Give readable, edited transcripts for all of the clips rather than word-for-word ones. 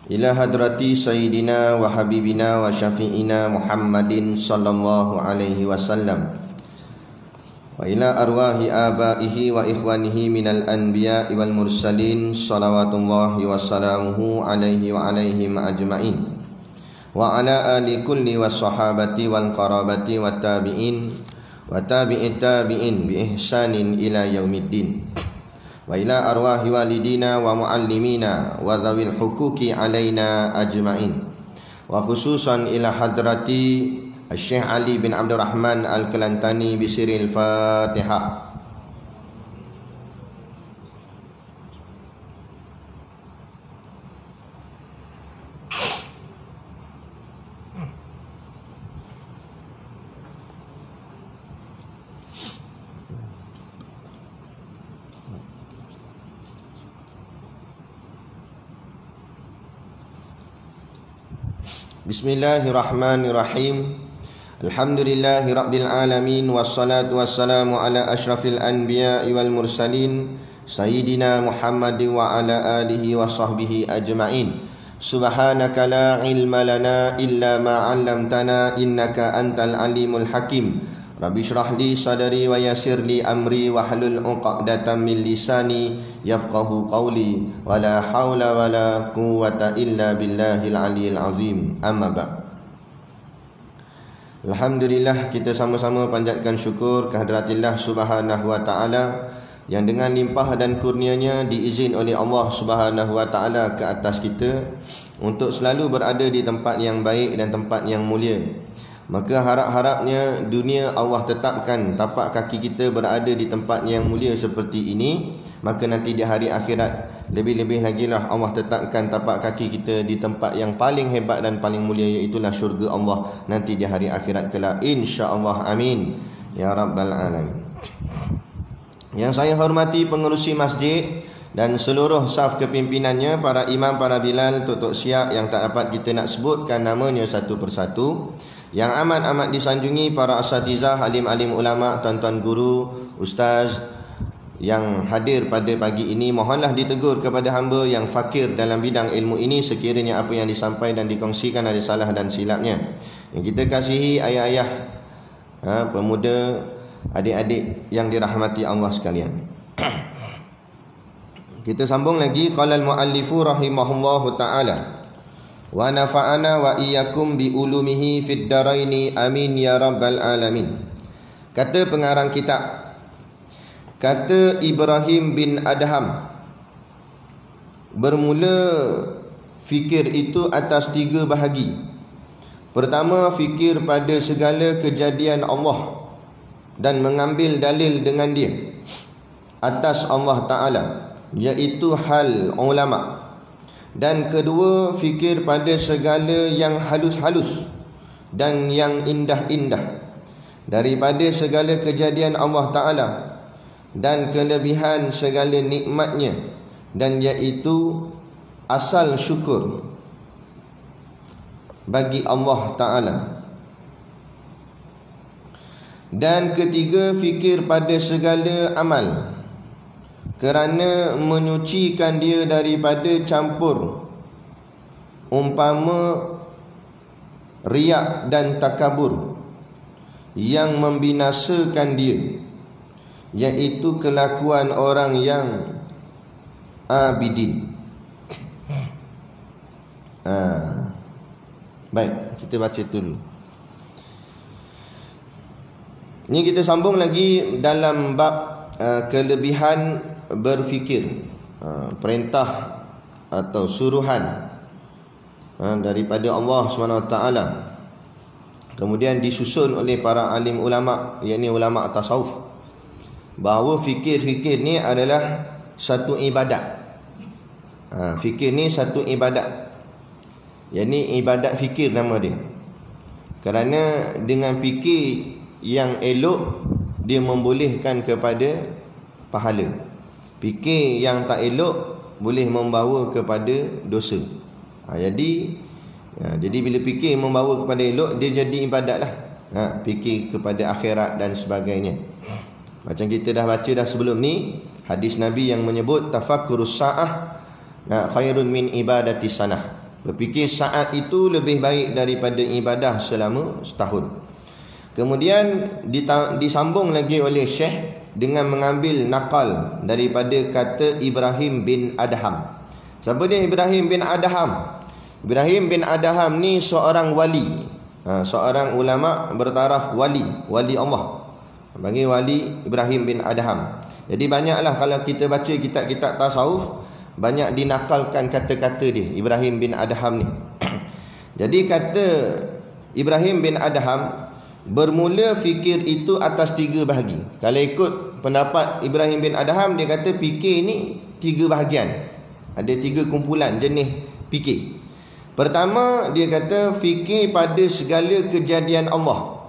ila hadrati sayyidina wa habibina wa syafi'ina Muhammadin sallallahu alaihi wasallam wa ila arwahi abaihi wa ikhwanihi minal anbiya'i wal mursalin salawatullahi wassalamuhu alaihi wa alaihim ajma'in wa ala ali kulli was sahabati wal qarabati wat tabi'in wa tabi'it tabi'in bi ihsanin ila yaumiddin wa ila arwahi walidina wa muallimina wa zawil hukuki alaina ajma'in wa khususan ila hadrati Syekh Ali bin Abdurrahman Al-Kelantani bisiril Fatihah. Bismillahirrahmanirrahim. Alhamdulillahi rabbil alamin wassalatu wassalamu ala asyrafil anbiya'i wal mursalin sayyidina Muhammad wa ala alihi wa sahbihi ajma'in. Subhanaka la ilma lana illa ma 'allamtana innaka antal alimul hakim. Rabbi shrah li sadri wa yassir li amri wa hlul 'uqdatam min lisani yafqahu qawli wa la haula wa la quwwata illa billahil aliyyil azim. Amma ba'd. Alhamdulillah, kita sama-sama panjatkan syukur kehadiratillah subhanahu wa ta'ala yang dengan limpah dan kurnianya diizin oleh Allah subhanahu wa ta'ala ke atas kita untuk selalu berada di tempat yang baik dan tempat yang mulia. Maka harap-harapnya dunia Allah tetapkan tapak kaki kita berada di tempat yang mulia seperti ini. Maka nanti di hari akhirat lebih-lebih lagi lah Allah tetapkan tapak kaki kita di tempat yang paling hebat dan paling mulia, iaitulah syurga Allah nanti di hari akhirat kelak, insya-Allah. Amin ya rabbal alamin. Yang saya hormati pengerusi masjid dan seluruh saf kepimpinannya, para imam, para bilal, tok-tok syiah yang tak dapat kita nak sebutkan namanya satu persatu, yang amat-amat disanjungi para asatizah, alim-alim ulama, tuan-tuan guru, ustaz yang hadir pada pagi ini, mohonlah ditegur kepada hamba yang fakir dalam bidang ilmu ini sekiranya apa yang disampaikan dan dikongsikan ada salah dan silapnya. Yang kita kasihi ayah-ayah, pemuda, adik-adik yang dirahmati Allah sekalian. Kita sambung lagi. Qala al-muallifu rahimahullahu ta'ala wa nafa'ana wa iyyakum bi ulumihi fid daraini amin ya rabbal alamin. Kata pengarang kitab, kata Ibrahim bin Adham, bermula fikir itu atas 3 bahagi. Pertama, fikir pada segala kejadian Allah dan mengambil dalil dengan dia atas Allah Ta'ala, iaitu hal ulama. Dan kedua, fikir pada segala yang halus-halus dan yang indah-indah daripada segala kejadian Allah Ta'ala dan kelebihan segala nikmatnya, dan iaitu asal syukur bagi Allah Ta'ala. Dan ketiga, fikir pada segala amal kerana menyucikan dia daripada campur umpama riak dan takabur yang membinasakan dia, iaitu kelakuan orang yang abidin. Baik, kita baca dulu. Ini kita sambung lagi dalam bab kelebihan berfikir, perintah atau suruhan daripada Allah SWT, kemudian disusun oleh para alim ulama, yakni ulama tasawuf, bahawa fikir-fikir ni adalah satu ibadat. Fikir ni satu ibadat, yakni ibadat fikir nama dia. Kerana dengan fikir yang elok dia membolehkan kepada pahala. Fikir yang tak elok boleh membawa kepada dosa. Jadi bila fikir membawa kepada elok, dia jadi ibadat lah. Fikir kepada akhirat dan sebagainya. Macam kita dah baca dah sebelum ni, hadis Nabi yang menyebut tafakkurus sa'ah khairun min ibadati sanah. Berfikir saat itu lebih baik daripada ibadah selama setahun. Kemudian disambung lagi oleh Syekh dengan mengambil nakal daripada kata Ibrahim bin Adham. Siapa dia Ibrahim bin Adham? Ibrahim bin Adham ni seorang wali, seorang ulama bertaraf wali Allah. Panggil wali Ibrahim bin Adham. Jadi banyaklah kalau kita baca kitab-kitab tasawuf, banyak dinakalkan kata-kata dia Ibrahim bin Adham ni. Jadi kata Ibrahim bin Adham, bermula fikir itu atas 3 bahagi. Kalau ikut pendapat Ibrahim bin Adham, dia kata fikir ni 3 bahagian. Ada 3 kumpulan jenis fikir. Pertama, dia kata fikir pada segala kejadian Allah.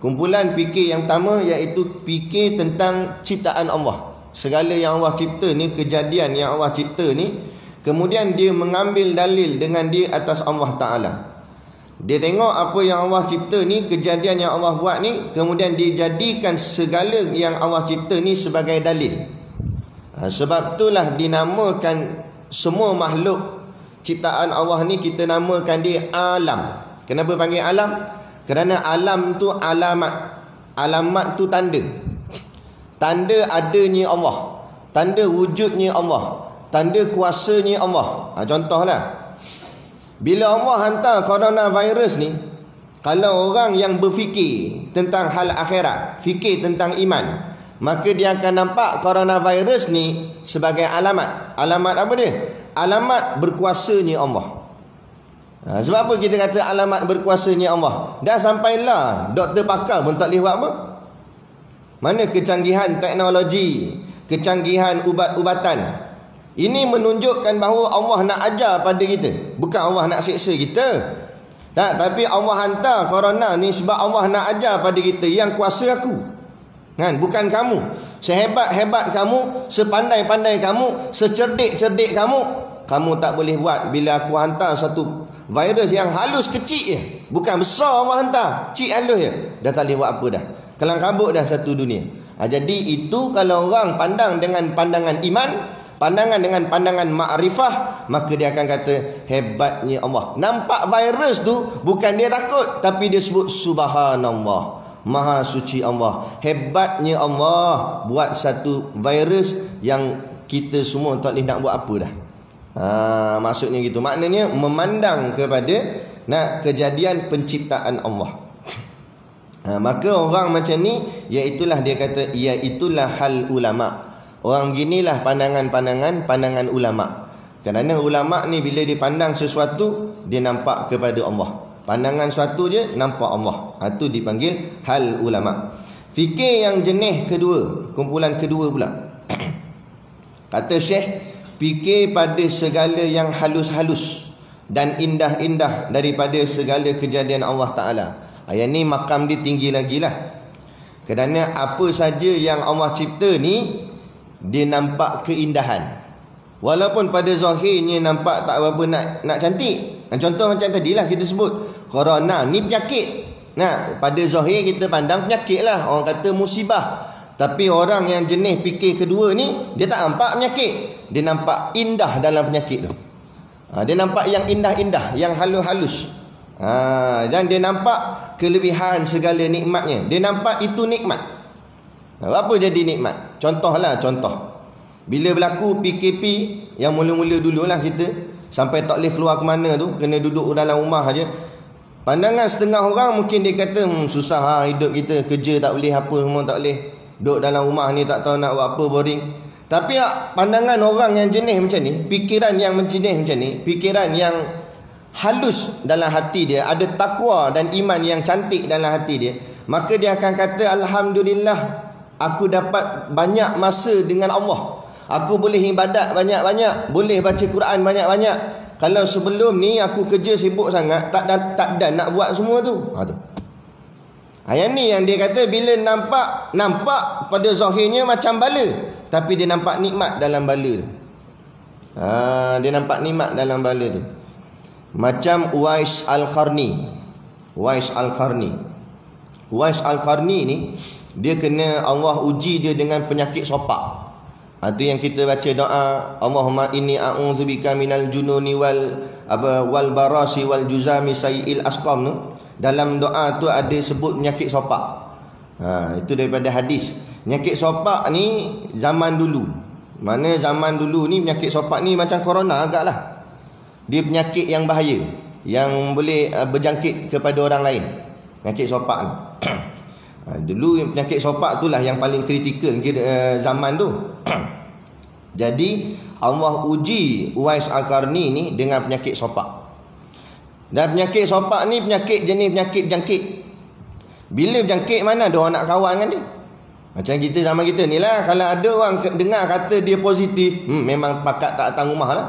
Kumpulan fikir yang pertama iaitu fikir tentang ciptaan Allah. Segala yang Allah cipta ni, kejadian yang Allah cipta ni, kemudian dia mengambil dalil dengan dia atas Allah Ta'ala. Dia tengok apa yang Allah cipta ni, kejadian yang Allah buat ni, kemudian dia jadikan segala yang Allah cipta ni sebagai dalil. Sebab itulah dinamakan semua makhluk ciptaan Allah ni, kita namakan dia alam. Kenapa panggil alam? Kerana alam tu alamat. Alamat tu tanda. Tanda adanya Allah, tanda wujudnya Allah, tanda kuasanya Allah. Contohlah, bila Allah hantar coronavirus ni, kalau orang yang berfikir tentang hal akhirat, fikir tentang iman, maka dia akan nampak coronavirus ni sebagai alamat. Alamat apa dia? Alamat berkuasanya Allah. Sebab apa kita kata alamat berkuasanya Allah? Dah sampailah doktor pakar pun tak boleh buat apa. Mana kecanggihan teknologi, kecanggihan ubat-ubatan. Ini menunjukkan bahawa Allah nak ajar pada kita, bukan Allah nak siksa kita. Tapi Allah hantar corona ni sebab Allah nak ajar pada kita, yang kuasa aku, kan? Bukan kamu. Sehebat-hebat kamu, sepandai-pandai kamu, secerdik-cerdik kamu, kamu tak boleh buat. Bila aku hantar satu virus yang halus kecil je, bukan besar Allah hantar, kecil halus je, dah tak boleh buat apa dah. Kelang kabut dah satu dunia. Jadi itu kalau orang pandang dengan pandangan iman, pandangan dengan pandangan makrifah, maka dia akan kata hebatnya Allah. Nampak virus tu, bukan dia takut, tapi dia sebut subhanallah, maha suci Allah. Hebatnya Allah buat satu virus yang kita semua tak boleh nak buat apa dah. Maksudnya gitu. Maknanya memandang kepada kejadian penciptaan Allah. Maka orang macam ni, iaitulah dia kata, iaitulah hal ulama. Orang ginilah pandangan ulama. Kerana ulama ni bila dia pandang sesuatu, dia nampak kepada Allah. Pandangan suatu je nampak Allah. Itu dipanggil hal ulama. Fikir yang jenis kedua, kumpulan kedua pula. Kata Syekh, fikir pada segala yang halus-halus dan indah-indah daripada segala kejadian Allah Ta'ala. Ayat ni makam dia tinggi lagi lah. Kerana apa saja yang Allah cipta ni, dia nampak keindahan. Walaupun pada zahirnya nampak tak apa nak cantik. Contoh macam tadilah kita sebut, corona ni penyakit. Pada zahir kita pandang penyakit lah, orang kata musibah. Tapi orang yang jenis fikir kedua ni, dia tak nampak penyakit, dia nampak indah dalam penyakit tu. Dia nampak yang indah-indah, yang halus-halus. Dan dia nampak kelebihan segala nikmatnya. Dia nampak itu nikmat. Apa jadi nikmat? Contoh. Bila berlaku PKP, yang mula-mula dululah kita, sampai tak boleh keluar ke mana tu, kena duduk dalam rumah aja. Pandangan setengah orang mungkin dia kata, susah hidup kita, kerja tak boleh, apa semua tak boleh, duduk dalam rumah ni tak tahu nak buat apa, boring. Tapi pandangan orang yang jenis macam ni, fikiran yang jenis macam ni, fikiran yang halus dalam hati dia, ada takwa dan iman yang cantik dalam hati dia, maka dia akan kata, alhamdulillah, aku dapat banyak masa dengan Allah. Aku boleh ibadat banyak-banyak, boleh baca Quran banyak-banyak. Kalau sebelum ni aku kerja sibuk sangat, tak ada nak buat semua tu. Yang ni yang dia kata, bila nampak pada zahirnya macam bala, tapi dia nampak nikmat dalam bala tu. Dia nampak nikmat dalam bala tu. Macam Uwais Al-Qarni. Uwais Al-Qarni ni, dia kena Allah uji dia dengan penyakit sopak. Itu yang kita baca doa, Allahumma inni a'udzubika minal jununi wal barasi wal juzami sayil asqam tu. Dalam doa tu ada sebut penyakit sopak. Itu daripada hadis. Penyakit sopak ni zaman dulu. Mana zaman dulu ni penyakit sopak ni macam corona agaklah. Dia penyakit yang bahaya, yang boleh berjangkit kepada orang lain. Penyakit sopak ni. Dulu penyakit sopak itulah yang paling kritikal zaman tu. Jadi Allah uji Uwais Al-Qarni ni dengan penyakit sopak. Dan penyakit sopak ni penyakit jenis penyakit jangkit. Bila berjangkit mana ada orang nak kawan dengan dia. Macam kita zaman kita ni lah. Kalau ada orang dengar kata dia positif, memang pakat tak datang rumah lah.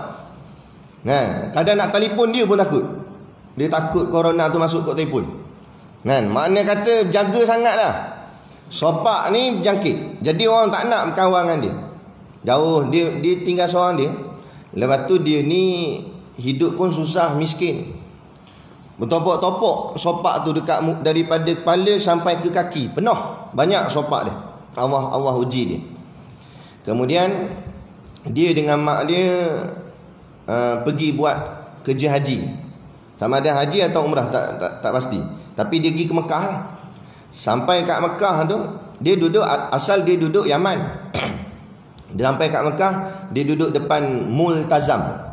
Kadang nak telefon dia pun takut. Dia takut corona tu masuk kat telefon. Makna kata jaga sangat lah. Sopak ni berjangkit. Jadi orang tak nak berkawan dengan dia. Jauh, dia tinggal seorang dia. Lepas tu dia ni hidup pun susah, miskin. Bertopok-topok sopak tu dekat daripada kepala sampai ke kaki, penuh, banyak sopak dia. Allah uji dia. Kemudian dia dengan mak dia pergi buat kerja haji. Sama ada haji atau umrah tak pasti. Tapi dia pergi ke Mekah lah. Sampai kat Mekah tu, dia duduk, asal dia duduk Yaman. Dia sampai kat Mekah, dia duduk depan Multazam.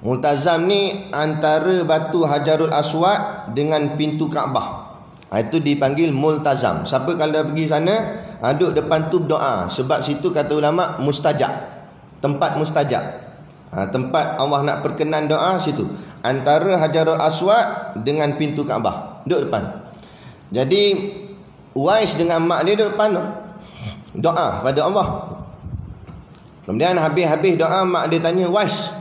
Multazam ni antara batu Hajarul Aswad dengan pintu Kaabah. Itu dipanggil Multazam. Siapa kalau pergi sana, duduk depan tu berdoa. Sebab situ kata ulama mustajab. Tempat mustajab. Tempat Allah nak perkenan doa situ. Antara Hajarul Aswad dengan pintu Kaabah. Duduk depan. Jadi Uwais dengan mak dia duduk depan tu, doa pada Allah. Kemudian habis doa, mak dia tanya, Uwais,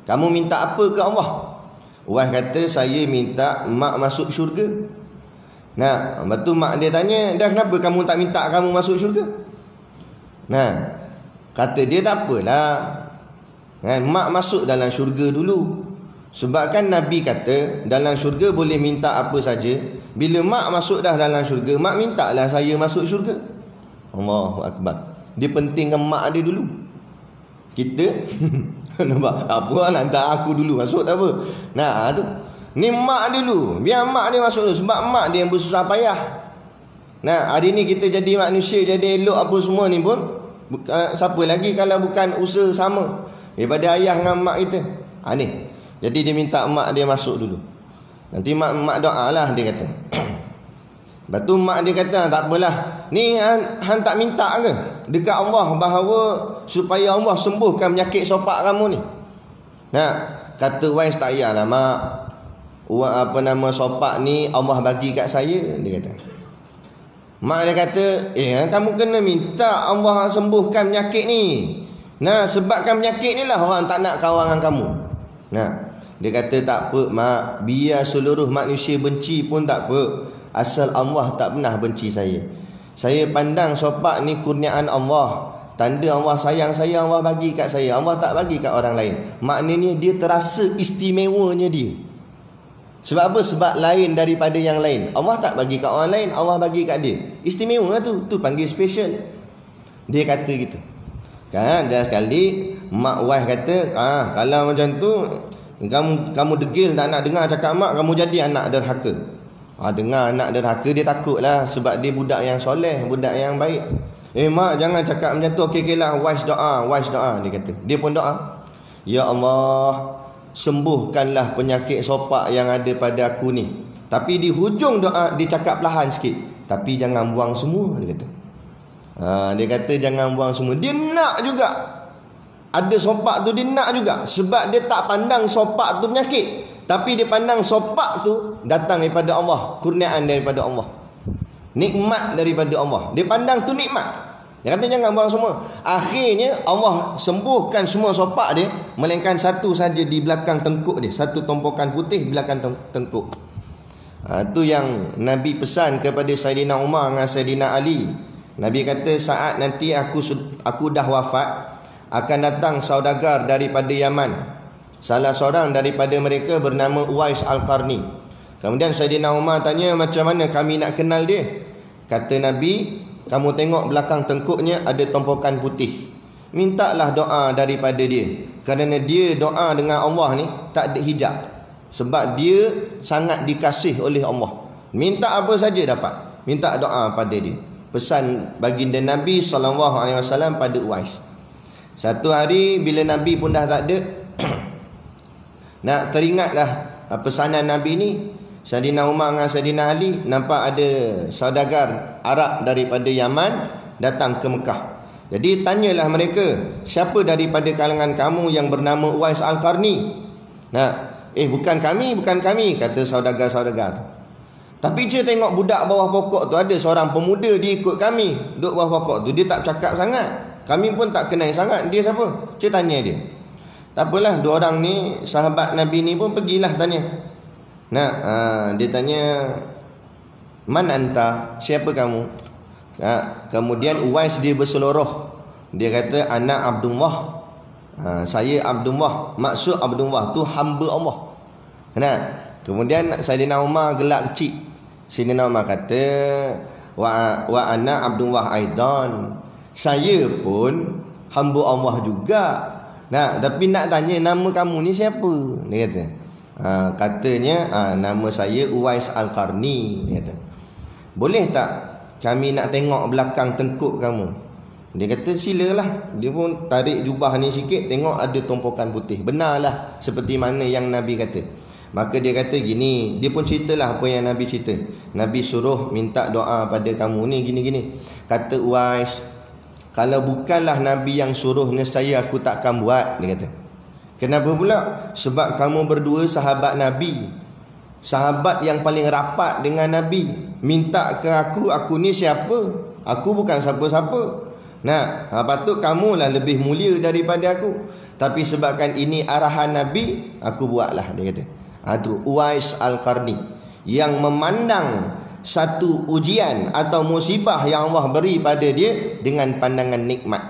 kamu minta apa ke Allah? Uwais kata, saya minta mak masuk syurga. Lepas tu mak dia tanya, dah kenapa kamu tak minta kamu masuk syurga? Kata dia, tak apalah, mak masuk dalam syurga dulu. Sebab kan Nabi kata dalam syurga boleh minta apa saja. Bila mak masuk dah dalam syurga, mak mintalah saya masuk syurga. Allahu Akbar. Dia pentingkan mak dia dulu. Kita nampak apa lah, hantar aku dulu masuk tak apa. Tu ni mak dia dulu, biar mak dia masuk dulu. Sebab mak dia yang bersusah payah. Hari ni kita jadi manusia, jadi elok apa semua ni pun, siapa lagi kalau bukan usaha sama daripada ayah dengan mak kita. Ni jadi dia minta mak dia masuk dulu. Nanti mak doa lah, dia kata. Lepas tu mak dia kata, tak apalah, ni han tak minta ke dekat Allah bahawa supaya Allah sembuhkan penyakit sopak kamu ni? Kata Uwais, tak payahlah mak, sopak ni Allah bagi kat saya, dia kata. Mak dia kata, kamu kena minta Allah sembuhkan penyakit ni. Sebabkan penyakit ni lah orang tak nak kawan dengan kamu. Dia kata, tak apa mak, biar seluruh manusia benci pun tak apa, asal Allah tak pernah benci saya. Saya pandang sopak ni kurniaan Allah, tanda Allah sayang saya, Allah bagi kat saya, Allah tak bagi kat orang lain. Maknanya dia terasa istimewanya dia. Sebab apa? Sebab lain daripada yang lain. Allah tak bagi kat orang lain, Allah bagi kat dia. Istimewa tu panggil special. Dia kata gitu. Kan, jangan sekali mak Uwais kata, kalau macam tu kamu degil tak nak dengar cakap mak, kamu jadi anak derhaka. Dengar anak derhaka, dia takutlah sebab dia budak yang soleh, budak yang baik. Mak jangan cakap macam tu. Okey lah, Uwais doa, dia kata. Dia pun doa, ya Allah, sembuhkanlah penyakit sopak yang ada pada aku ni. Tapi di hujung doa dia cakap perlahan sikit, tapi jangan buang semua, dia kata. Dia kata jangan buang semua. Dia nak juga ada sopak tu, dia nak juga. Sebab dia tak pandang sopak tu penyakit, tapi dia pandang sopak tu datang daripada Allah, kurniaan daripada Allah, nikmat daripada Allah. Dia pandang tu nikmat. Dia kata jangan buang semua. Akhirnya Allah sembuhkan semua sopak dia, melainkan satu saja di belakang tengkuk dia, satu tumpukan putih di belakang tengkuk. Itu yang Nabi pesan kepada Saidina Umar dengan Saidina Ali. Nabi kata, saat nanti aku dah wafat, akan datang saudagar daripada Yaman. Salah seorang daripada mereka bernama Uwais Al-Qarni. Kemudian Saidina Umar tanya, macam mana kami nak kenal dia? Kata Nabi, kamu tengok belakang tengkuknya ada tumpukan putih. mintalah doa daripada dia. Kerana dia doa dengan Allah ni tak ada hijab. Sebab dia sangat dikasih oleh Allah. Minta apa saja dapat. Minta doa pada dia. Pesan baginda Nabi SAW pada Uwais. Satu hari bila Nabi pun dah tak ada, nak teringatlah pesanan Nabi ni, Saidina Umar dengan Saidina Ali nampak ada saudagar Arab daripada Yaman datang ke Mekah. Jadi tanyalah mereka, siapa daripada kalangan kamu yang bernama Uwais Al-Qarni? Bukan kami, kata saudagar-saudagar tu. Tapi dia tengok budak bawah pokok tu, ada seorang pemuda dia ikut kami, duduk bawah pokok tu, dia tak cakap sangat. Kami pun tak kenal sangat, dia siapa? Dia tanya dia. Tak apalah, dua orang ni sahabat Nabi ni pun pergilah tanya. Dia tanya, man anta, siapa kamu? Kemudian Uwais dia berseluruh. Dia kata, anak Abdullah. Saya Abdullah. Maksud Abdullah tu hamba Allah. Kemudian Saidina Umar gelak kecil. Saidina Umar kata, wa ana Abdullah aidan. Saya pun hamba Allah juga. Tapi nak tanya nama kamu ni siapa? Dia kata. Katanya nama saya Uwais Al-Qarni. Dia kata, boleh tak kami nak tengok belakang tengkuk kamu? Dia kata silalah. Dia pun tarik jubah ni sikit, tengok ada tumpukan putih. Benarlah seperti mana yang Nabi kata. Maka dia kata gini, dia pun ceritalah apa yang Nabi cerita. Nabi suruh minta doa pada kamu ni gini-gini. Kata Uwais, kalau bukanlah Nabi yang suruh, nescaya aku takkan buat. Dia kata, kenapa pula? Sebab kamu berdua sahabat Nabi, sahabat yang paling rapat dengan Nabi. Minta ke aku ni siapa? Aku bukan siapa-siapa. Patut kamulah lebih mulia daripada aku. Tapi sebabkan ini arahan Nabi, aku buatlah. Dia kata. Itu Uwais Al-Qarni yang memandang satu ujian atau musibah yang Allah beri pada dia dengan pandangan nikmat.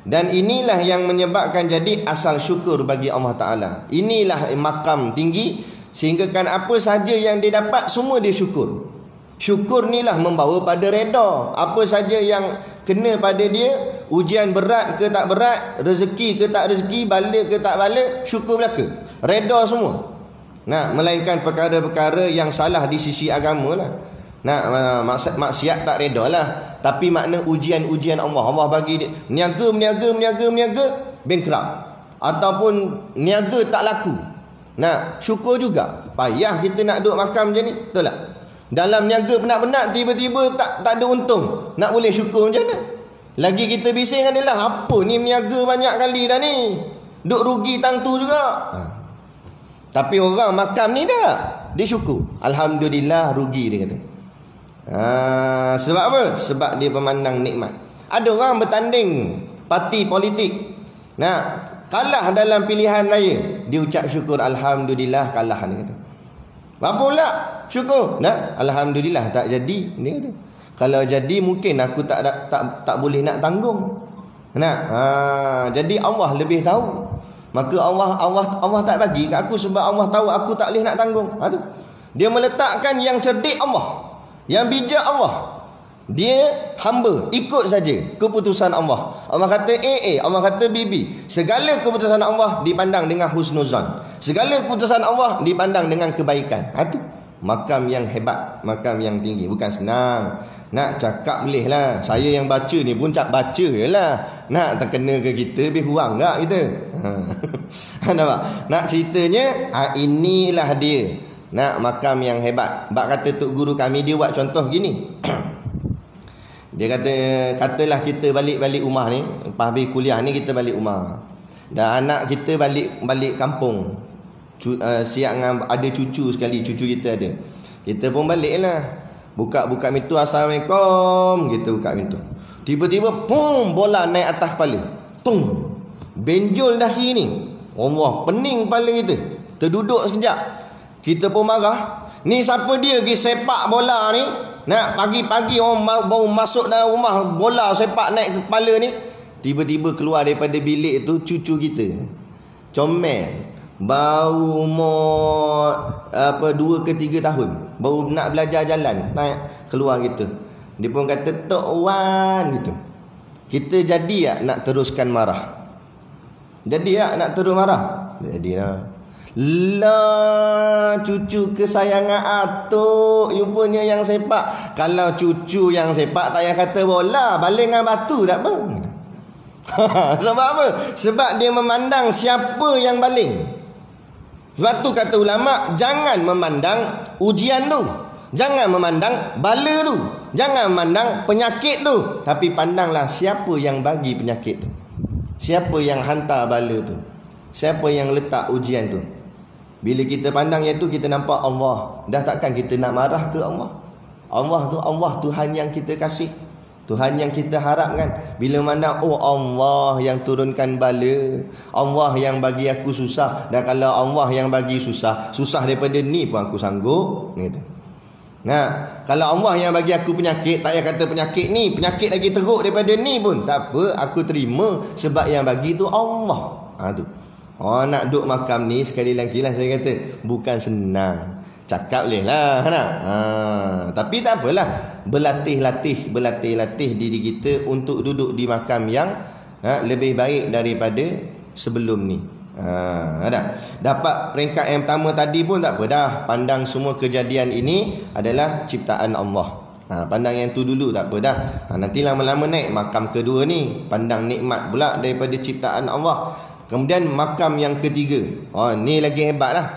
Dan inilah yang menyebabkan jadi asal syukur bagi Allah Ta'ala. Inilah makam tinggi, sehingga kan apa saja yang dia dapat semua dia syukur. Syukur inilah membawa pada reda. Apa saja yang kena pada dia, ujian berat ke tak berat, rezeki ke tak rezeki, balik ke tak balik, syukur belaka, reda semua. Melainkan perkara-perkara yang salah di sisi agama lah. Maksiat tak reda lah. Tapi makna ujian-ujian Allah bagi dia niaga bankrupt, ataupun niaga tak laku, syukur juga. Payah kita nak duduk makam macam ni, betul tak? Dalam niaga penat-penat, tiba-tiba tak ada untung, nak boleh syukur macam mana? Lagi kita bising adalah, apa ni niaga banyak kali dah ni, duk rugi tang tu juga. Tapi orang makam ni dah, dia syukur, alhamdulillah rugi, dia kata. Sebab apa? Sebab dia memandang nikmat. Ada orang bertanding parti politik, kalah dalam pilihan raya, dia ucap syukur, alhamdulillah kalah, dia kata. Apa pula? Syukur. Alhamdulillah tak jadi, dia kata. Kalau jadi mungkin aku tak boleh nak tanggung. Jadi Allah lebih tahu. Maka Allah tak bagi kat aku sebab Allah tahu aku tak boleh nak tanggung. Tu. Dia meletakkan yang cerdik Allah, yang bijak Allah. Dia hamba, ikut saja keputusan Allah. Allah kata Allah kata bibi. Segala keputusan Allah dipandang dengan husnuzan. Segala keputusan Allah dipandang dengan kebaikan. Tu makam yang hebat, makam yang tinggi. Bukan senang. Nak cakap boleh lah. Saya yang baca ni pun baca je lah. Nak terkena ke kita, lebih kurang tak kita? Nampak? Nak ceritanya, inilah dia. Makam yang hebat. Bak kata tok guru kami, dia buat contoh gini. Dia kata, katalah kita balik rumah ni, lepas habis kuliah ni kita balik rumah. Dan anak kita balik kampung. Siap dengan ada cucu sekali, cucu kita ada. Kita pun balik lah. Buka pintu, assalamualaikum, kita buka pintu. Tiba-tiba pum, bola naik atas kepala. Tung. Benjol dahi ni. Allah, pening kepala kita. Terduduk sekejap. Kita pun marah. Ni siapa dia pergi sepak bola ni? Nak pagi-pagi orang baru masuk dalam rumah, bola sepak naik ke kepala ni. Tiba-tiba keluar daripada bilik tu cucu kita. Comel. Baru umur 2 ke 3 tahun. Baru nak belajar jalan. Keluar gitu. Dia pun kata, Tok Wan gitu. Kita jadi tak nak teruskan marah? Jadi tak nak terus marah? Jadilah. Lah, cucu kesayangan atuk you punya yang sepak. Kalau cucu yang sepak tak payah kata bola, baling dengan batu tak apa. Sebab apa? Sebab dia memandang siapa yang baling. Sebab tu kata ulama, jangan memandang ujian tu, jangan memandang bala tu, jangan memandang penyakit tu, tapi pandanglah siapa yang bagi penyakit tu, siapa yang hantar bala tu, siapa yang letak ujian tu. Bila kita pandang yang tu, kita nampak Allah. Dah takkan kita nak marah ke Allah? Allah tu Allah, Tuhan yang kita kasih, Tuhan yang kita harapkan. Bila mana oh Allah yang turunkan bala, Allah yang bagi aku susah. Dan kalau Allah yang bagi susah, susah daripada ni pun aku sanggup gitu. Nah, kalau Allah yang bagi aku penyakit, tak payah kata penyakit ni, penyakit lagi teruk daripada ni pun tak apa, aku terima sebab yang bagi tu Allah. Tu. Oh, nak duduk makam ni sekali lagi lah saya kata, bukan senang. Cakap boleh lah nak. Tapi tak apalah, berlatih diri kita untuk duduk di makam yang lebih baik daripada sebelum ni. Dapat peringkat yang pertama tadi pun tak apa dah. Pandang semua kejadian ini adalah ciptaan Allah. Pandang yang tu dulu tak apa dah. Nanti lama-lama naik makam kedua ni, pandang nikmat pula daripada ciptaan Allah. Kemudian makam yang ketiga, ni lagi hebat lah.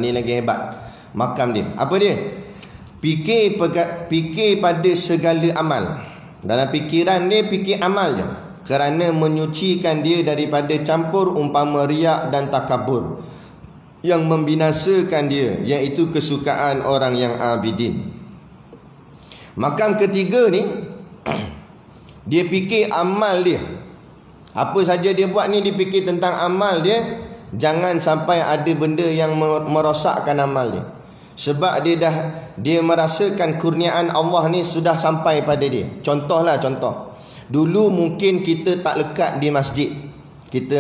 Ni lagi hebat makam dia. Apa dia? Fikir pada segala amal. Dalam fikiran dia, fikir amal je, kerana menyucikan dia daripada campur umpama riak dan takabur yang membinasakan dia, iaitu kesukaan orang yang abidin. Makam ketiga ni dia fikir amal dia. Apa saja dia buat ni, dia fikir tentang amal dia. Jangan sampai ada benda yang merosakkan amal dia. Sebab dia merasakan kurniaan Allah ni sudah sampai pada dia. Contoh. Dulu mungkin kita tak lekat di masjid. Kita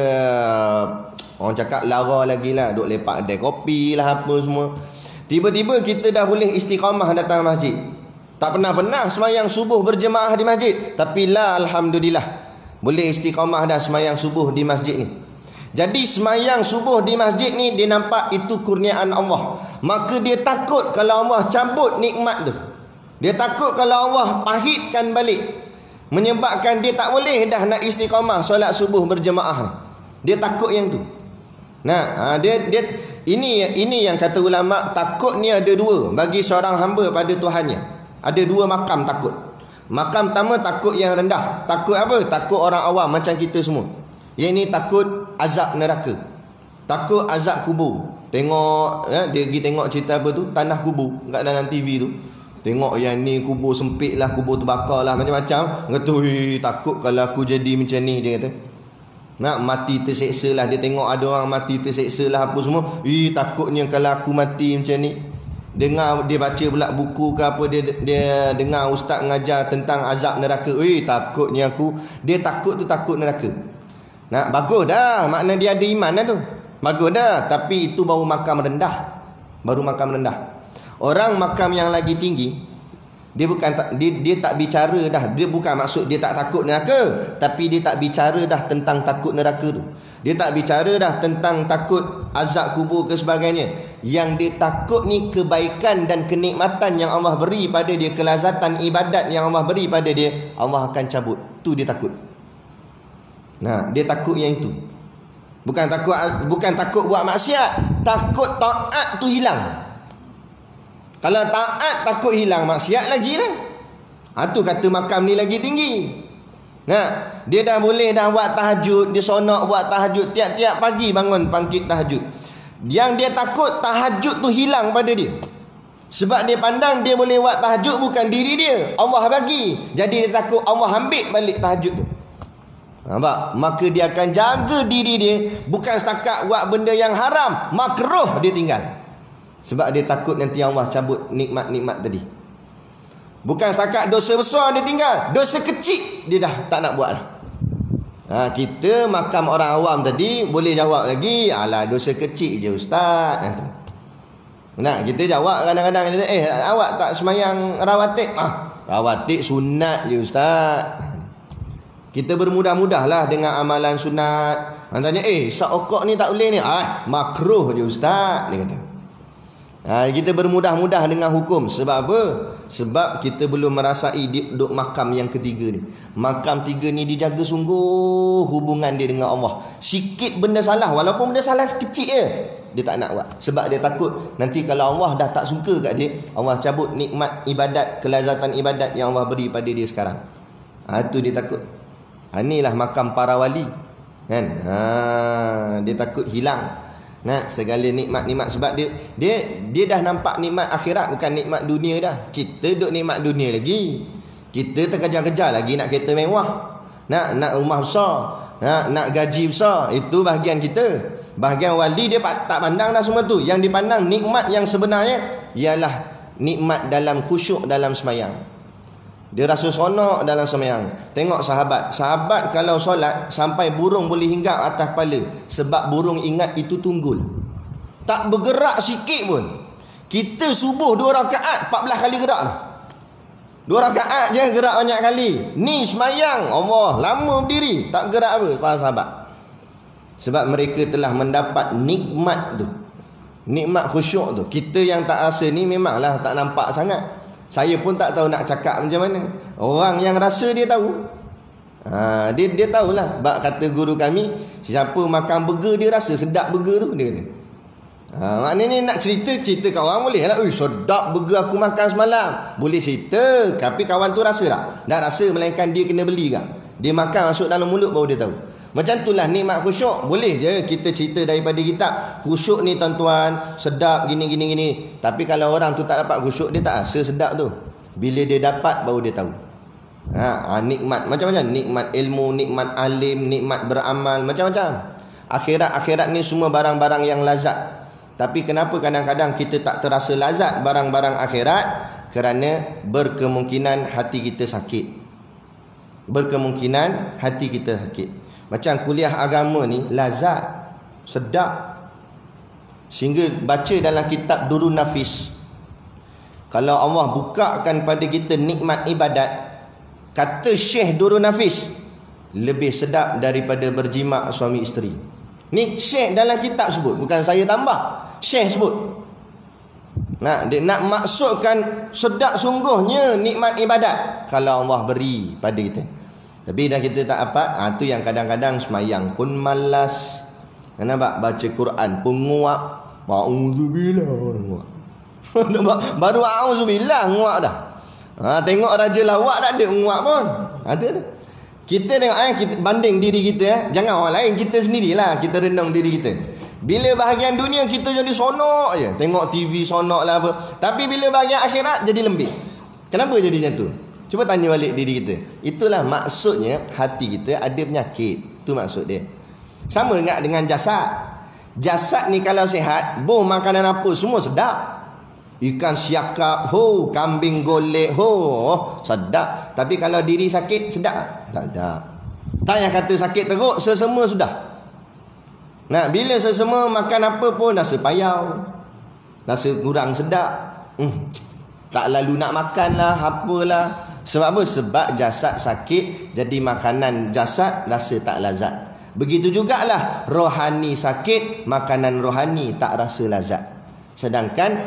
orang cakap lara lagi lah, duk lepak kedai kopi lah apa semua. Tiba-tiba kita dah boleh istiqamah datang masjid. Tak pernah semayang subuh berjemaah di masjid, tapi lah alhamdulillah boleh istiqamah dah semayang subuh di masjid ni. Jadi semayang subuh di masjid ni, dia nampak itu kurniaan Allah. Maka dia takut kalau Allah cabut nikmat tu. Dia takut kalau Allah pahitkan balik, menyebabkan dia tak boleh dah nak istiqamah solat subuh berjemaah ni. Dia takut yang tu. Nah, ini yang kata ulama, takut ni ada dua bagi seorang hamba pada Tuhannya. Ada dua makam takut. Makam pertama takut yang rendah. Takut apa? Takut orang awam macam kita semua. Yang ni takut azab neraka, takut azab kubur. Tengok dia pergi tengok cerita apa tu, tanah kubur kat dalam TV tu. Tengok yang ni kubur sempit lah, kubur terbakar lah, macam-macam. Kata, takut kalau aku jadi macam ni, dia kata. Nak mati terseksa lah. Dia tengok ada orang mati terseksa lah apa semua. Takutnya kalau aku mati macam ni. Dengar dia baca pula buku ke apa, dia dengar ustaz mengajar tentang azab neraka. Takutnya aku. Dia takut tu takut neraka. Nah, bagus dah, makna dia ada iman dah tu. Bagus dah, tapi itu baru makam rendah. Baru makam rendah. Orang makam yang lagi tinggi, dia tak bicara dah. Dia bukan maksud dia tak takut neraka, tapi dia tak bicara dah tentang takut neraka tu. Dia tak bicara dah tentang takut azab kubur ke sebagainya. Yang dia takut ni kebaikan dan kenikmatan yang Allah beri pada dia, kelazatan ibadat yang Allah beri pada dia, Allah akan cabut. Tu dia takut. Nah, dia takut yang itu. Bukan takut buat maksiat, takut taat tu hilang. Kalau taat takut hilang, maksiat lagi lah. Tu kata makam ni lagi tinggi. Nah, dia dah boleh dah buat tahajud, dia sonok buat tahajud tiap-tiap pagi, bangun bangkit tahajud. Yang dia takut tahajud tu hilang pada dia. Sebab dia pandang dia boleh buat tahajud bukan diri dia, Allah bagi. Jadi dia takut Allah ambil balik tahajud tu. Nampak? Maka dia akan jaga diri dia, bukan setakat buat benda yang haram, makruh dia tinggal. Sebab dia takut nanti Allah cabut nikmat-nikmat tadi. Bukan setakat dosa besar dia tinggal, dosa kecil dia dah tak nak buat lah. Kita makam orang awam tadi boleh jawab lagi, alah dosa kecil je ustaz. Nah, kita jawab kadang-kadang, awak tak semayang rawatib? Rawatib sunat je ustaz. Kita bermudah-mudahlah dengan amalan sunat. Tanya, sokok ni tak boleh ni. Makruh je ustaz, dia kata. Kita bermudah-mudah dengan hukum. Sebab apa? Sebab kita belum merasai duduk makam yang ketiga ni. Makam tiga ni dijaga sungguh hubungan dia dengan Allah. Sikit benda salah, walaupun benda salah kecil je, dia tak nak buat. Sebab dia takut nanti kalau Allah dah tak suka kat dia, Allah cabut nikmat ibadat, kelazatan ibadat yang Allah beri pada dia sekarang. Itu dia takut. Inilah makam para wali, kan? Dia takut hilang segala nikmat-nikmat. Sebab dia dah nampak nikmat akhirat, bukan nikmat dunia dah. Kita duk nikmat dunia lagi. Kita terkejar-kejar lagi nak kereta mewah, nak rumah besar, nak gaji besar. Itu bahagian kita. Bahagian wali dia tak pandang dah semua tu. Yang dipandang nikmat yang sebenarnya ialah nikmat dalam khusyuk dalam semayang. Dia rasa seronok dalam semayang. Tengok sahabat kalau solat sampai burung boleh hinggap atas kepala. Sebab burung ingat itu tunggul, tak bergerak sikit pun. Kita subuh 2 rakaat 14 kali gerak lah. 2 rakaat je gerak banyak kali. Ni semayang Allah lama berdiri tak gerak apa. Para sahabat, sebab mereka telah mendapat nikmat tu, nikmat khusyuk tu. Kita yang tak rasa ni memanglah tak nampak sangat. Saya pun tak tahu nak cakap macam mana. Orang yang rasa dia tahu. Dia tahulah. Bak kata guru kami, siapa makan burger dia rasa sedap burger tu, dia kata. Maknanya nak cerita kat orang boleh lah. Sedap burger aku makan semalam, boleh cerita. Tapi kawan tu rasa tak? Tak rasa, melainkan dia kena beli kan. Dia makan masuk dalam mulut baru dia tahu. Macam itulah nikmat khusyuk. Boleh je kita cerita daripada kitab. Khusyuk ni tuan-tuan, sedap gini. Tapi kalau orang tu tak dapat khusyuk, dia tak rasa sedap tu. Bila dia dapat baru dia tahu. Nikmat macam-macam. Nikmat ilmu, nikmat alim, nikmat beramal, macam-macam. Akhirat ni semua barang-barang yang lazat. Tapi kenapa kadang-kadang kita tak terasa lazat barang-barang akhirat? Kerana berkemungkinan hati kita sakit. Berkemungkinan hati kita sakit. Macam kuliah agama ni lazat, sedap. Sehingga baca dalam kitab Durun Nafis, kalau Allah bukakan pada kita nikmat ibadat, kata Syekh Durun Nafis, lebih sedap daripada berjimak suami isteri. Ni Syekh dalam kitab sebut, bukan saya tambah, Syekh sebut. Dia nak maksudkan sedap sungguhnya nikmat ibadat kalau Allah beri pada kita. Tapi dah kita tak apa, tu yang kadang-kadang semayang pun malas. Nampak? Baca Quran pun nguap. A'udzubillah. Baru a'udzubillah nguap dah. Tengok Raja Lawak tak ada nguap pun. Ada. Kita tengok kita banding diri kita. Jangan orang lain, kita sendirilah. Kita renung diri kita. Bila bahagian dunia kita jadi sonok je. Tengok TV sonok lah apa. Tapi bila bahagian akhirat jadi lembik. Kenapa jadi macam tu? Cuba tanya balik diri kita. Itulah maksudnya hati kita ada penyakit. Itu maksud dia. Sama dengan jasad. Jasad ni kalau sihat, makanan apa semua sedap. Ikan siakap, kambing golek, sedap. Tapi kalau diri sakit, sedap? Tak sedap. Tak yang kata sakit teruk, sesemua sudah. Bila sesemua makan apa pun rasa payau, rasa kurang sedap. Tak lalu nak makan lah, apalah. Sebab apa? Sebab jasad sakit, jadi makanan jasad rasa tak lazat. Begitu jugalah rohani sakit, makanan rohani tak rasa lazat. Sedangkan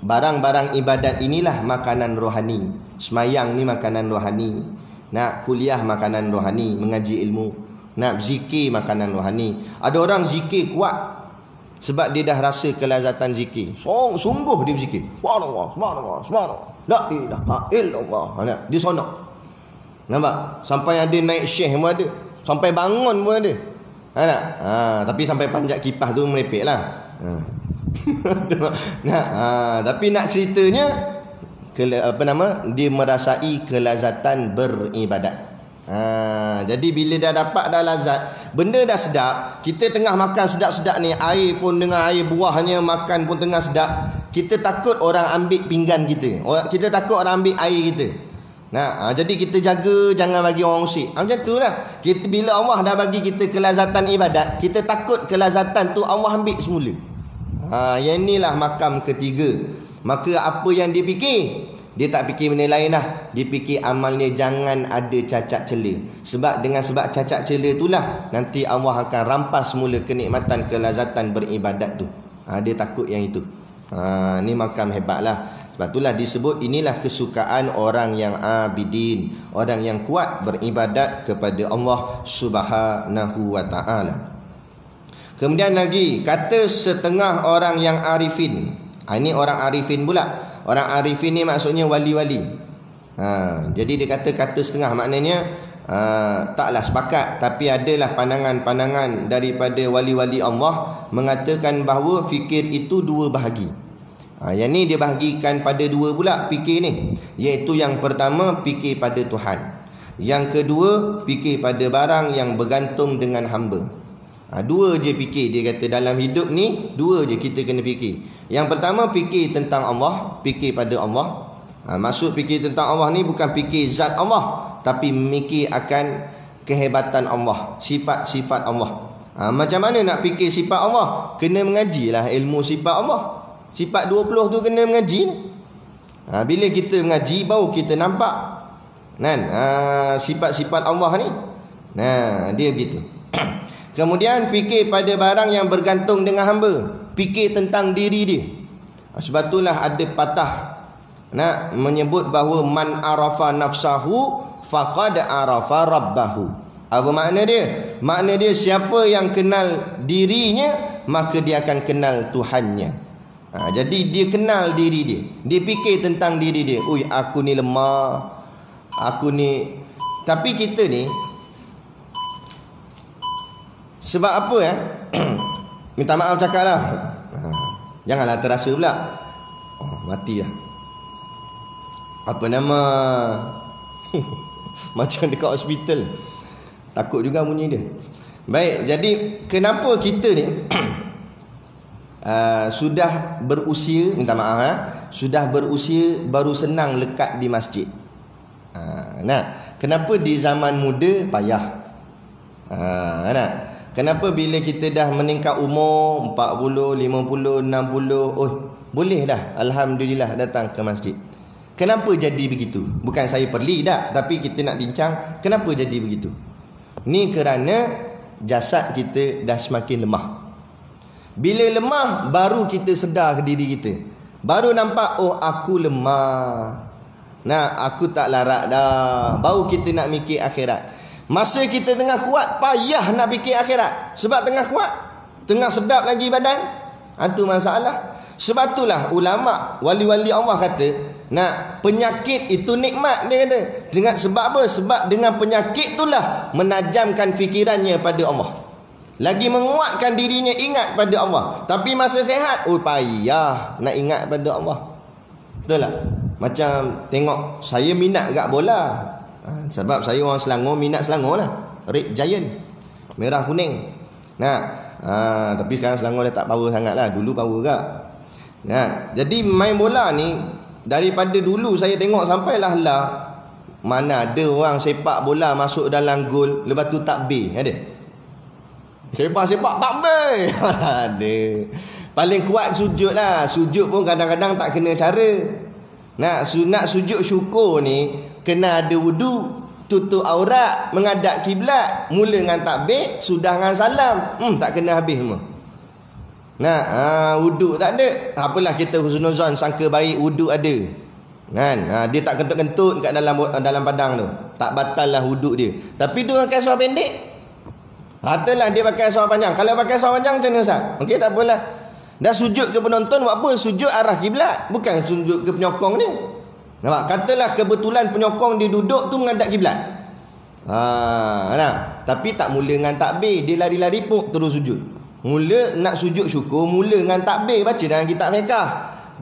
barang-barang ibadat inilah makanan rohani. Semayang ni makanan rohani. Nak kuliah makanan rohani, mengaji ilmu. Nak zikir makanan rohani. Ada orang zikir kuat sebab dia dah rasa kelazatan zikir. Sungguh dia berzikir. Subhanallah, subhanallah, subhanallah. La ilaha illallah. Dia sonok. Nampak? Sampai ada naik syekh pun ada. Sampai bangun pun ada. Tapi sampai panjat kipas tu merepek lah. Tapi nak ceritanya, dia merasai kelazatan beribadat. Jadi bila dah dapat dah lazat, benda dah sedap, kita tengah makan sedap-sedap ni, air pun dengan air buahnya, makan pun tengah sedap, kita takut orang ambil pinggan kita, kita takut orang ambil air kita. Jadi kita jaga jangan bagi orang usik. Macam tu lah kita, bila Allah dah bagi kita kelazatan ibadat, kita takut kelazatan tu Allah ambil semula. Yang inilah makam ketiga. Maka apa yang dia fikir? Dia tak fikir benda lain dah. Dia fikir amalnya jangan ada cacat cela. Sebab cacat cela itulah nanti Allah akan rampas semula kenikmatan, kelazatan beribadat tu. Dia takut yang itu. Ni makam hebatlah. Sebab itulah disebut inilah kesukaan orang yang abidin, orang yang kuat beribadat kepada Allah Subhanahu wa taala. Kemudian lagi kata setengah orang yang arifin. Ini orang arifin pula. Orang arifin ni maksudnya wali-wali. Jadi dia kata setengah, maknanya taklah sepakat, tapi adalah pandangan-pandangan daripada wali-wali Allah mengatakan bahawa fikir itu dua bahagi. Yang ni dia bahagikan pada dua pula fikir ni, iaitu yang pertama fikir pada Tuhan, yang kedua fikir pada barang yang bergantung dengan hamba. Dua je fikir, dia kata dalam hidup ni dua je kita kena fikir. Yang pertama fikir tentang Allah, fikir pada Allah. Maksud fikir tentang Allah ni bukan fikir zat Allah, tapi mikir akan kehebatan Allah, sifat-sifat Allah. Macam mana nak fikir sifat Allah? Kena mengajilah ilmu sifat Allah. Sifat 20 tu kena mengaji ni. Bila kita mengaji baru kita nampak kan sifat-sifat Allah ni. Dia begitu. Kemudian fikir pada barang yang bergantung dengan hamba, fikir tentang diri dia. Sebab itulah ada patah menyebut bahawa man arafa nafsahu faqad arafa rabbahu. Apa makna dia? Makna dia siapa yang kenal dirinya, maka dia akan kenal Tuhannya. Jadi dia kenal diri dia. Dia fikir tentang diri dia. Ui, aku ni lemah, aku ni. Tapi kita ni sebab apa minta maaf cakap lah. Janganlah terasa pula. Mati lah. Apa nama macam dekat hospital. Takut juga bunyi dia. Baik, jadi kenapa kita ni sudah berusia, minta maaf sudah berusia baru senang lekat di masjid. Kenapa di zaman muda payah? Kenapa bila kita dah meningkat umur 40, 50, 60, boleh dah alhamdulillah datang ke masjid. Kenapa jadi begitu? Bukan saya perli dah, tapi kita nak bincang kenapa jadi begitu. Ni kerana jasad kita dah semakin lemah. Bila lemah baru kita sedar ke diri kita. Baru nampak aku lemah. Aku tak larat dah. Baru kita nak mikir akhirat. Masa kita tengah kuat, payah nak fikir akhirat. Sebab tengah kuat, tengah sedap lagi badan. Itu masalah. Sebab itulah ulama, wali-wali Allah kata, penyakit itu nikmat. Dia kata, dengan sebab apa? Sebab dengan penyakit itulah menajamkan fikirannya pada Allah. Lagi menguatkan dirinya ingat pada Allah. Tapi masa sehat, payah nak ingat pada Allah. Betul tak? Macam tengok, saya minat gak bola. Sebab saya orang Selangor, minat Selangor lah. Red Giant, merah kuning. Tapi sekarang Selangor dah tak power sangat lah. Dulu power gak. Jadi main bola ni, daripada dulu saya tengok sampailah mana ada orang sepak bola masuk dalam gol, lepas tu takbir. Ada? Sepak takbir. Ada. Paling kuat sujud lah. Sujud pun kadang-kadang tak kena cara. Nak sujud syukur ni kena ada wudu, tutup aurat, menghadap kiblat, mula dengan takbir, sudah dengan salam. Tak kena habis semua. Wudu tak ada. Apalah kita husnuzon, sangka baik wudu ada. Dia tak kentut-kentut kat dalam padang tu. Tak batal lah wudu dia. Tapi tu pakai seluar pendek. Katalah dia pakai seluar panjang. Kalau pakai seluar panjang macam mana Ustaz? Okey, tak apalah. Dah sujud ke penonton, buat apa? Sujud arah kiblat, bukan sujud ke penyokong ni. Nampak? Katalah kebetulan penyokong dia duduk tu menghadap kiblat. Tapi tak mula dengan takbir, dia lari-lari pun terus sujud. Mula nak sujud syukur, mula dengan takbir, baca dalam kitab fiqh.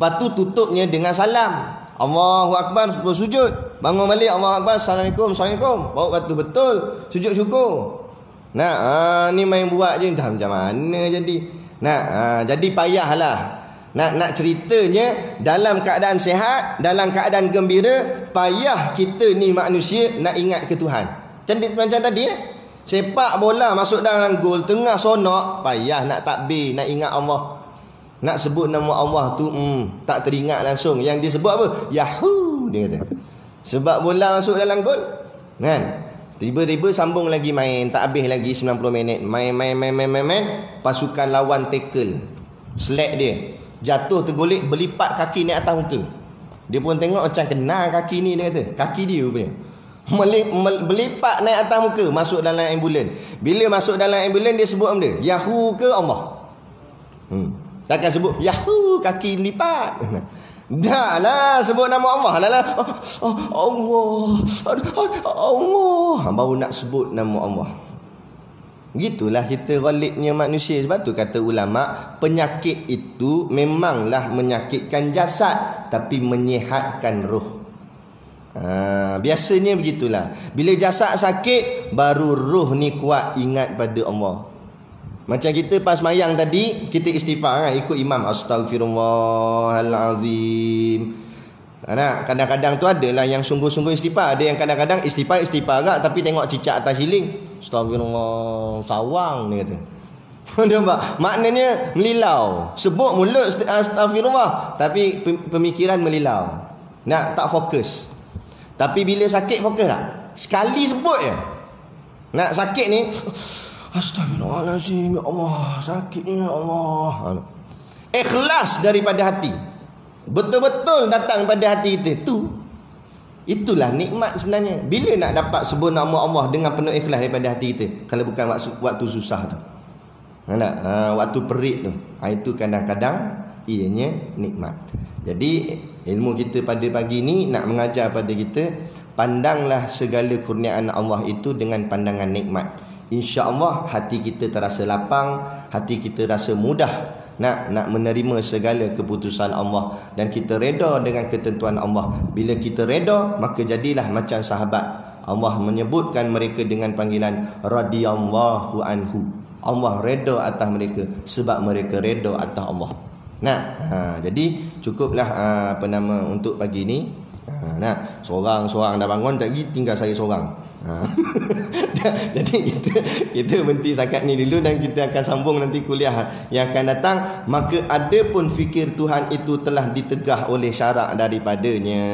Lepas tu tutupnya dengan salam. Allahu Akbar, bersujud. Bangun balik, Allahu Akbar, Assalamualaikum, Assalamualaikum. Baru kata betul sujud syukur. Ni main buat je, macam mana jadi. Jadi payahlah. Nak ceritanya, dalam keadaan sehat, dalam keadaan gembira, payah kita ni manusia nak ingat ke Tuhan. Macam tadi sepak bola masuk dalam gol, tengah sonok, payah nak takbir, nak ingat Allah. Nak sebut nama Allah tu tak teringat langsung. Yang dia sebut apa? Yahoo. dia kata. Sebab bola masuk dalam gol. Kan? Tiba-tiba sambung lagi main, tak habis lagi 90 minit. Main. Pasukan lawan tackle. Selek dia. Jatuh tergolek, berlipat kaki naik atas muka. Dia pun tengok macam kenal kaki ni, dia kata. Kaki dia punya. Berlipat naik atas muka, masuk dalam ambulan. Bila masuk dalam ambulan, dia sebut benda, Yahoo ke Allah? Takkan sebut Yahoo kaki lipat. Dah lah sebut nama Allah lah. Allah. Baru nak sebut nama Allah. Gitulah kita ghalibnya manusia. Sebab tu kata ulama, penyakit itu memanglah menyakitkan jasad, tapi menyihatkan roh. Biasanya begitulah. Bila jasad sakit, baru roh ni kuat ingat pada Allah. Macam kita pas mayang tadi, kita istighfar kan? Ikut imam, Astaghfirullahalazim. Kadang-kadang tu adalah yang sungguh-sungguh istighfar. Ada yang kadang-kadang istighfar agak, tapi tengok cicak atas siling, Astaghfirullah, sawang dia kata. Nampak? Maknanya melilau. Sebut mulut Astaghfirullah, tapi pemikiran melilau. Nak tak fokus. Tapi bila sakit fokus tak? Sekali sebut je. Nak sakit ni, Astagfirullahaladzim, ya Allah, sakitnya ya Allah. Ikhlas daripada hati. Betul-betul datang pada hati kita. Itulah nikmat sebenarnya. Bila nak dapat sebut nama Allah dengan penuh ikhlas daripada hati kita? Kalau bukan waktu susah tu. Waktu perit tu. Itu kadang-kadang ianya nikmat. Jadi ilmu kita pada pagi ni nak mengajar pada kita, pandanglah segala kurniaan Allah itu dengan pandangan nikmat. InsyaAllah hati kita terasa lapang, hati kita rasa mudah nak menerima segala keputusan Allah, dan kita reda dengan ketentuan Allah. Bila kita reda, maka jadilah macam sahabat. Allah menyebutkan mereka dengan panggilan radhiyallahu anhu. Allah reda atas mereka sebab mereka reda atas Allah. Jadi cukuplah untuk pagi ni. Seorang dah bangun tak lagi, tinggal saya seorang. Jadi kita berhenti setakat ni dulu, dan kita akan sambung nanti kuliah yang akan datang. Maka ada pun fikir Tuhan itu telah ditegah oleh syarak daripadanya,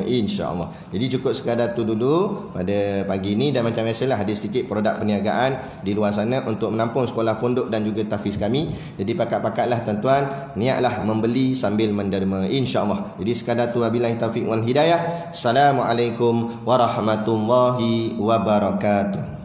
insya-Allah. Jadi cukup sekadar tu dulu pada pagi ni, dan macam biasalah ada sedikit produk perniagaan di luar sana untuk menampung sekolah pondok dan juga tahfiz kami. Jadi pakat-pakatlah tuan-tuan, niatlah membeli sambil menderma, insya-Allah. Jadi sekadar tu, wabillahi taufiq wal hidayah. Assalamualaikum warahmatullahi wabarakatuh.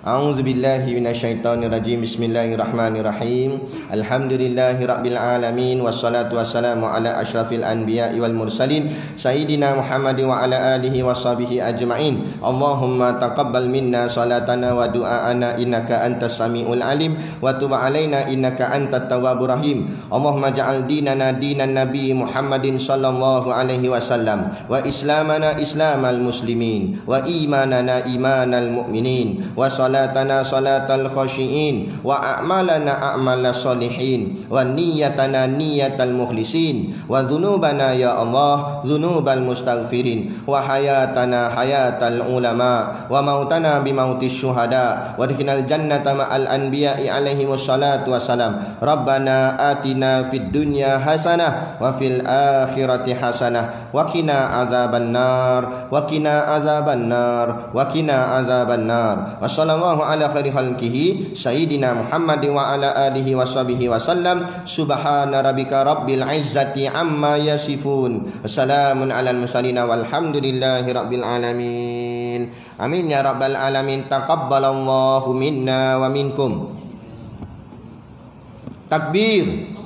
A'udzu billahi minasyaitonir rajim. Bismillahirrahmanirrahim. Alhamdulillahirabbil alamin, wassalatu wassalamu ala asyrafil anbiya'i wal mursalin sayyidina Muhammadin wa ala alihi washabihi ajmain. Allahumma taqabbal minna salatana wa du'aana innaka antas samiul alim wa tub alaina innaka antat tawwabur rahim. Allahumma ja'al dinana dinan nabi Muhammadin sallallahu alaihi wasallam, wa islamana islamal muslimin, wa imanana imanal mu'minin, wa salatana salatal khashiin, wa a'malana a'malas salihin, wa niyatana niyatal mukhlisin, wa dhunubana ya Allah dhunubal mustaghfirin, wa hayatana hayatal ulama, wa mautana bimautis syuhada, wa adkhilnal jannata ma'al anbiya'i alaihi wassalatu wassalam. Rabbana atina fid dunya hasanah wa fil akhirati hasanah wa qina azabannar, wa qina azabannar, wa qina azabannar. Wassallallahu ala khairi khalqihi sayyidina Muhammadin wa ala alihi washabihi wasallam. Subhana rabbika rabbil izzati amma yasifun. Wassalamun alal mursalin walhamdulillahi rabbil alamin. Amin ya rabbal alamin. Taqabbalallahu minna wa minkum. Takbir.